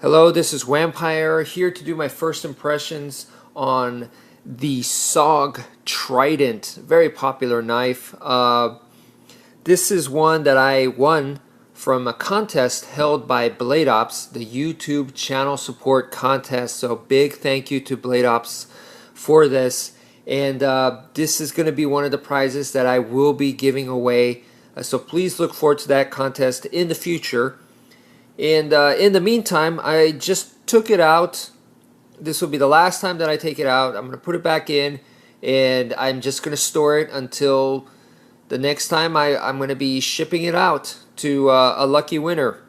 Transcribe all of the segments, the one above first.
Hello, this is Vampire here to do my first impressions on the SOG Trident, very popular knife. This is one that I won from a contest held by Blade Ops, the YouTube channel support contest. So big thank you to Blade Ops for this. And this is going to be one of the prizes that I will be giving away. So please look forward to that contest in the future. And in the meantime, I just took it out. This will be the last time that I take it out. I'm going to put it back in, and I'm just going to store it until the next time I'm going to be shipping it out to a lucky winner.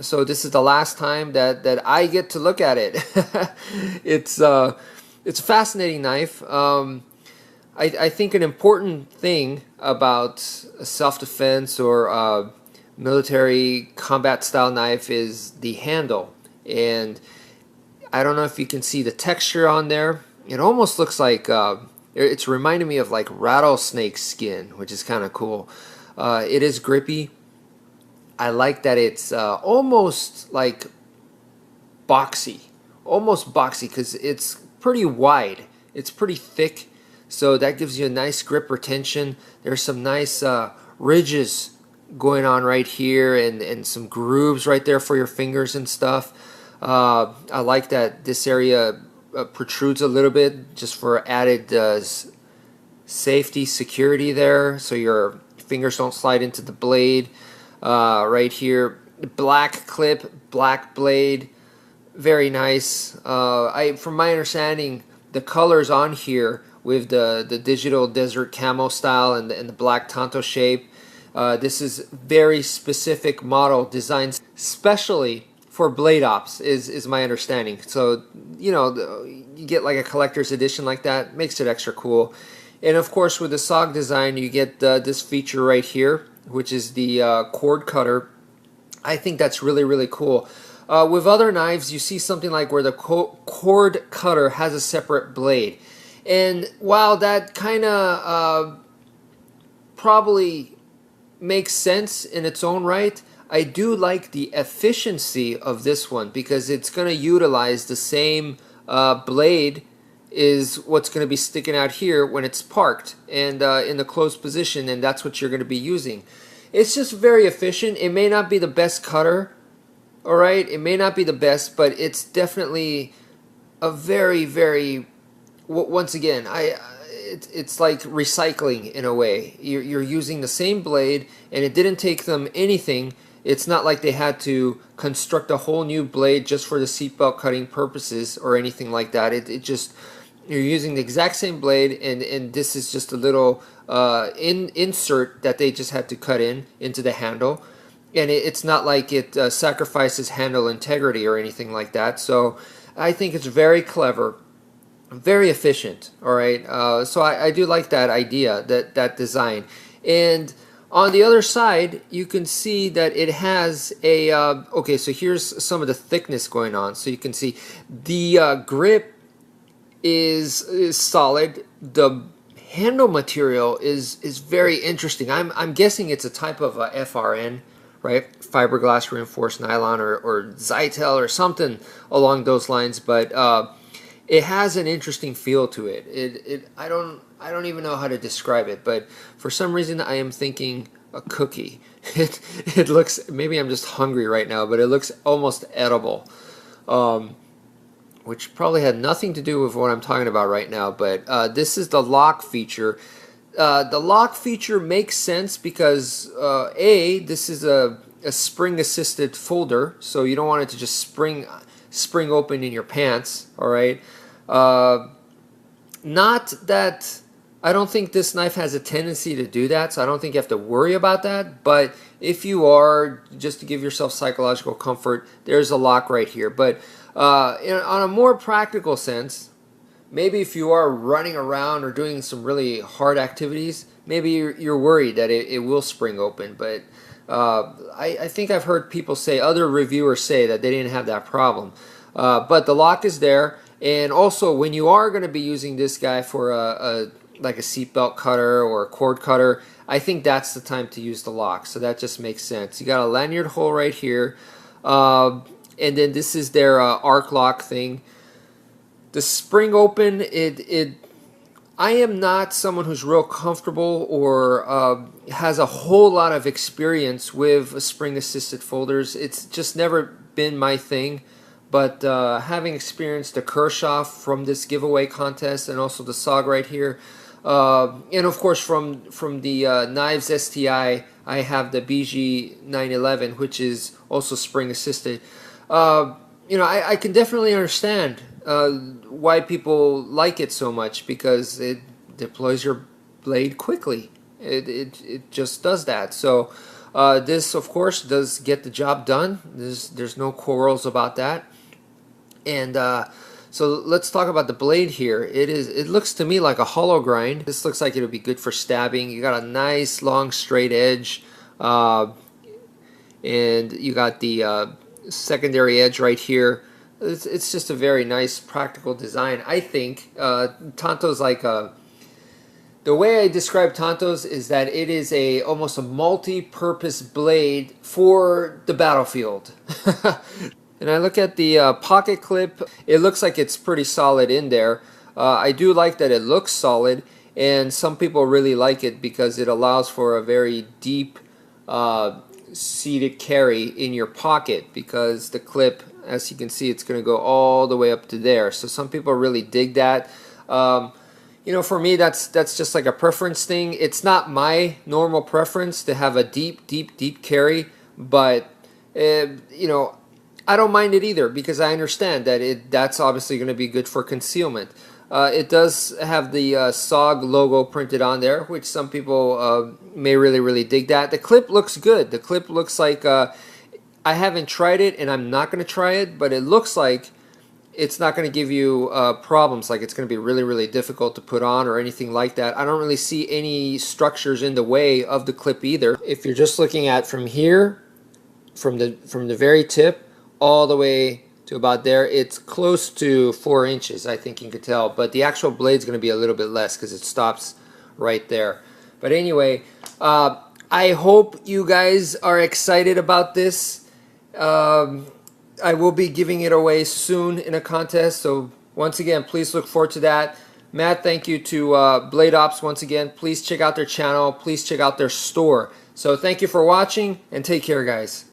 So this is the last time that I get to look at it. It's a fascinating knife. I think an important thing about self-defense or military combat style knife is the handle, and I don't know if you can see the texture on there. It almost looks like it's reminding me of like rattlesnake skin, which is kind of cool. It is grippy. I like that it's almost like almost boxy because it's pretty wide, it's pretty thick, so that gives you a nice grip retention. There's some nice ridges going on right here, and some grooves right there for your fingers and stuff. I like that this area protrudes a little bit just for added safety, security there, so your fingers don't slide into the blade. Right here, black clip, black blade, very nice. From my understanding, the colors on here with the digital desert camo style and the black tanto shape, this is very specific model designed specially for Blade Ops is my understanding. So, you know, you get like a collector's edition like that, makes it extra cool. And of course with the SOG design you get this feature right here, which is the cord cutter. I think that's really cool. With other knives you see something like where the cord cutter has a separate blade. And while that kind of probably makes sense in its own right, I do like the efficiency of this one because it's going to utilize the same blade is what's going to be sticking out here when it's parked and in the closed position, and that's what you're going to be using. It's just very efficient. It may not be the best cutter, alright, it may not be the best, but it's definitely a very once again, it's like recycling in a way. You're using the same blade, and it didn't take them anything. It's not like they had to construct a whole new blade just for the seatbelt cutting purposes or anything like that. It just, you're using the exact same blade, and this is just a little insert that they just had to cut into the handle. And it's not like it sacrifices handle integrity or anything like that. So I think it's very clever. Very efficient. All right, so I do like that idea, that design. And on the other side you can see that it has a okay, so here's some of the thickness going on. So you can see the grip is solid. The handle material is very interesting. I'm guessing it's a type of FRN, right? Fiberglass reinforced nylon or Zytel or something along those lines, but it has an interesting feel to it. I don't even know how to describe it, but for some reason I am thinking a cookie. It looks, maybe I'm just hungry right now, but it looks almost edible, which probably had nothing to do with what I'm talking about right now. But this is the lock feature. The lock feature makes sense because this is a spring assisted folder, so you don't want it to just spring open in your pants. All right. Not that I don't think this knife has a tendency to do that, so I don't think you have to worry about that. But if you are, just to give yourself psychological comfort, there's a lock right here. But on a more practical sense, maybe if you are running around or doing some really hard activities, maybe you're worried that it will spring open. But I think I've heard people say, other reviewers say, that they didn't have that problem. But the lock is there. And also, when you are going to be using this guy for like a seatbelt cutter or a cord cutter, I think that's the time to use the lock. So that just makes sense. You got a lanyard hole right here. and then this is their arc lock thing. The spring open, I am not someone who's real comfortable or has a whole lot of experience with spring assisted folders. It's just never been my thing. But having experienced the Kershaw from this giveaway contest, and also the SOG right here, and of course from the Knives STI, I have the BG 911, which is also spring assisted. You know, I can definitely understand why people like it so much, because it deploys your blade quickly. It just does that. So this, of course, does get the job done. There's no quarrels about that. And so let's talk about the blade here. It looks to me like a hollow grind. This looks like it'll be good for stabbing. You got a nice long straight edge, and you got the secondary edge right here. It's just a very nice practical design, I think. Tanto's like a, the way I describe Tanto's is that it is almost a multi-purpose blade for the battlefield. And I look at the pocket clip. It looks like it's pretty solid in there. I do like that it looks solid, and some people really like it because it allows for a very deep seated carry in your pocket, because the clip, as you can see, it's going to go all the way up to there. So some people really dig that. You know, for me, that's just like a preference thing. It's not my normal preference to have a deep carry, but you know, I don't mind it either, because I understand that that's obviously going to be good for concealment. It does have the SOG logo printed on there, which some people may really dig that. The clip looks good. The clip looks like, I haven't tried it and I'm not going to try it, but it looks like it's not going to give you problems, like it's going to be really difficult to put on or anything like that. I don't really see any structures in the way of the clip either. If you're just looking at from here, from the very tip all the way to about there, it's close to 4 inches, I think you can tell, but the actual blade's going to be a little bit less because it stops right there. But anyway, I hope you guys are excited about this. I will be giving it away soon in a contest, so once again, please look forward to that. Mad thank you to Blade Ops once again. Please check out their channel. Please check out their store. So thank you for watching, and take care, guys.